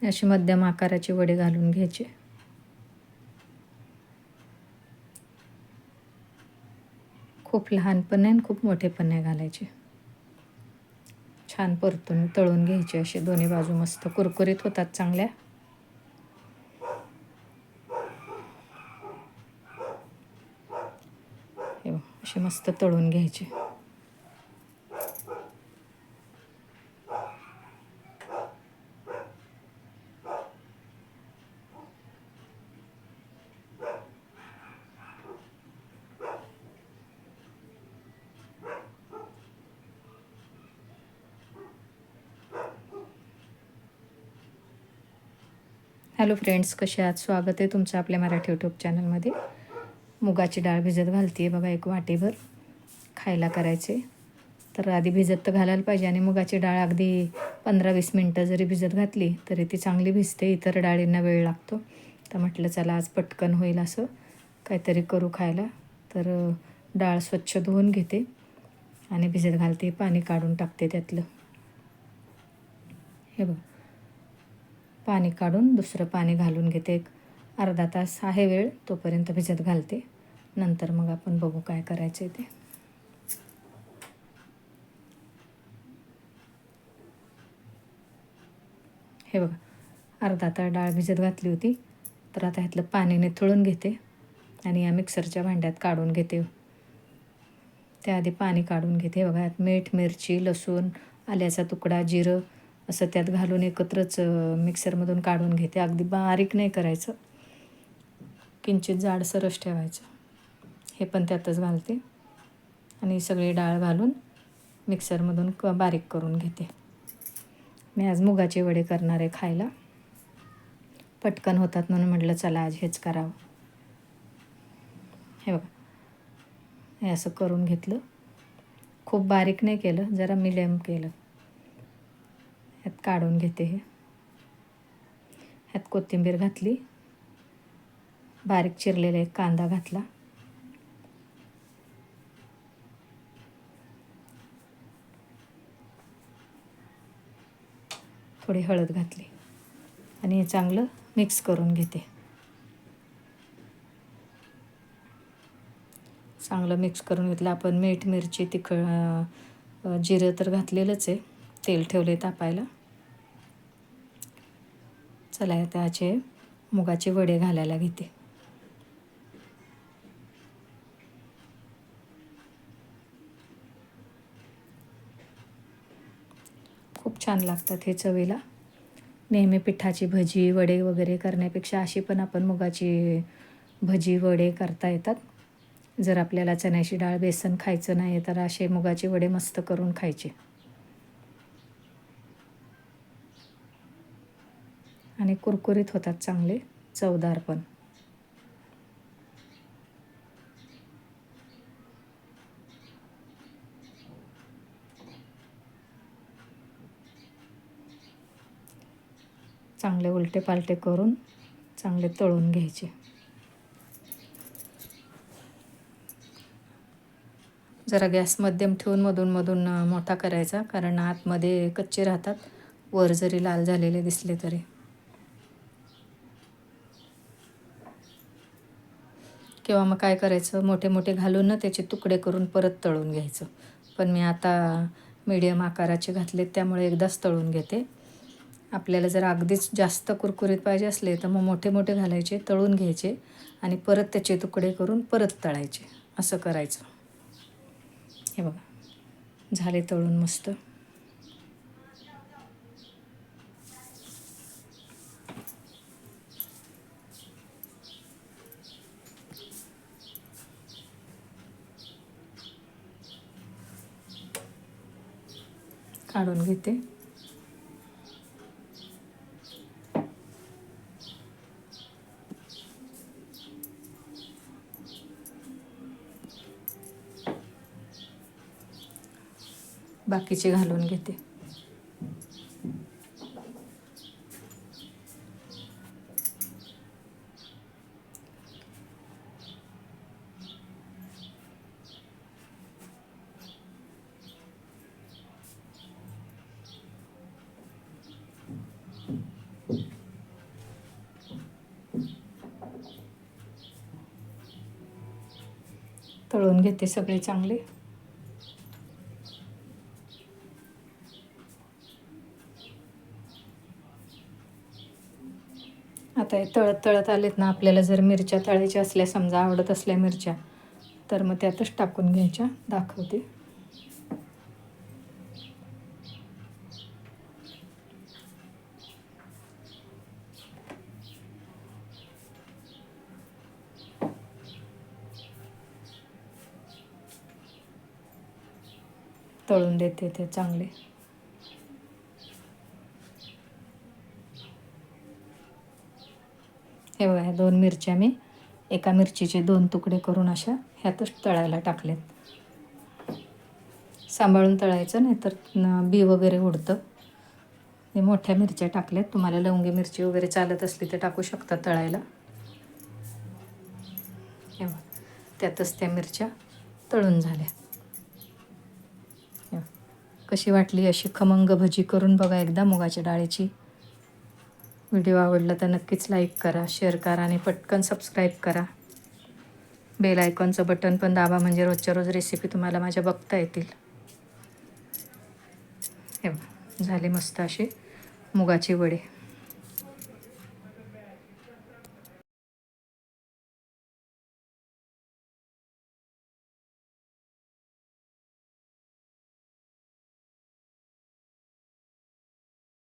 असे मध्यम आकाराचे वडे घालून घ्यायचे. खूप लहान पण नाही आणि खूप मोठे पण नाही घालायचे. छान परतून तळून घ्यायचे. असे दोन्ही बाजू मस्त कुरकुरीत होतात चांगल्या. हे असे मस्त तळून घ्यायचे. हॅलो फ्रेंड्स, कसे आहात? स्वागत आहे तुमचं आपल्या मराठी यूट्यूब चॅनलमध्ये. मुगाची डाळ भिजत घालते आहे बघा, 1 वाटीभर खायला करायचे. तर आधी भिजत तर घालायला पाहिजे आणि मुगाची डाळ अगदी 15-20 मिनटं जरी भिजत घातली तरी ती चांगली भिजते. इतर डाळींना वेळ लागतो. तर म्हटलं चला आज पटकन होईल असं काहीतरी करू खायला. तर डाळ स्वच्छ धुवून घेते आणि भिजत घालते. पाणी काढून टाकते त्यातलं. हे बघ, पाणी काढून दुसरं पाणी घालून घेते. एक अर्धा तास आहे वेळ, तोपर्यंत भिजत घालते. नंतर मग आपण बघू काय करायचं आहे ते. हे बघा, अर्धा तास डाळ भिजत घातली होती. तर आता ह्यातलं पाणी निथळून घेते आणि या मिक्सरच्या भांड्यात काढून घेते. त्याआधी पाणी काढून घेते. बघा, यात मीठ, मिरची, लसूण, आल्याचा तुकडा, जिरं असं त्यात घालून एकत्रच मिक्सरमधून काढून घेते. अगदी बारीक नाही करायचं, किंचित जाडसरच ठेवायचं. हे पण त्यातच घालते आणि सगळी डाळ घालून मिक्सरमधून बारीक करून घेते. मी आज मुगाचे वडे करणार आहे खायला. पटकन होतात म्हणून म्हटलं चला आज हेच करावं. हे बघा, हे असं करून घेतलं. खूप बारीक नाही केलं, जरा मिडियम केलं. ह्यात काढून घेते. ह्यात कोथिंबीर घातली, बारीक चिरलेला एक कांदा घातला, थोडी हळद घातली आणि हे चांगलं मिक्स करून घेते. चांगलं मिक्स करून घेतलं. आपण मीठ, मिरची, जिरं तर घातलेलंच आहे. तेल ठेवले तापायला. चला त्याचे मुगाचे वडे घालायला घेते. खूप छान लागतात हे चवीला. नेहमी पिठाची भजी, वडे वगैरे करण्यापेक्षा अशी पण आपण मुगाची भजी, वडे करता येतात. जर आपल्याला चण्याची डाळ, बेसन खायचं नाही तर असे मुगाचे वडे मस्त करून खायचे आणि कुरकुरीत होतात चांगले, चवदार पण. चांगले उलटे पालटे करून चांगले तळून घ्यायचे. जरा गॅस मध्यम ठेवून मधून मोठा करायचा, कारण आतमध्ये कच्चे राहतात, वर जरी लाल झालेले दिसले तरी. किंवा मग काय करायचं, मोठे मोठे घालून ना त्याचे तुकडे करून परत तळून घ्यायचं. पण मी आता मीडियम आकाराचे घातलेत त्यामुळे एकदाच तळून घेते. आपल्याला जर अगदीच जास्त कुरकुरीत पाहिजे असले तर मग मोठे मोठे घालायचे, तळून घ्यायचे आणि परत त्याचे तुकडे करून परत तळायचे, असं करायचं. हे बघा, झाले तळून मस्त. काढून घेते. बाकीचे घालून घेते. तळून घेते सगळे चांगले. आता हे तळत तळत आलेत ना, आपल्याला जर मिरच्या तळायच्या असल्या, समजा आवडत असल्या मिरच्या, तर मग त्यातच टाकून घ्यायच्या. दाखवते. तळून देते ते चांगले. हे बघा, 2 मिरच्या मी एका मिरचीचे 2 तुकडे करून अशा ह्यातच तळायला टाकलेत. सांभाळून तळायचं, नाही तर बी वगैरे उडतं. हे मोठ्या मिरच्या टाकल्यात. तुम्हाला लवंगी मिरची वगैरे चालत असली तर टाकू शकता तळायला. हे बघा, त्यातच त्या मिरच्या तळून झाल्या. कशी वाटली अशी खमंग भजी करून बघा एकदा मुगाच्या डाळीची. व्हिडिओ आवडला तर नक्कीच लाईक करा, शेअर करा आणि पटकन सबस्क्राईब करा. बेल आयकॉनचं बटन पण दाबा, म्हणजे रोजच्या रोज रेसिपी तुम्हाला माझ्या बघता येतील. हे बघा, झाले मस्त असे मुगाचे वडे.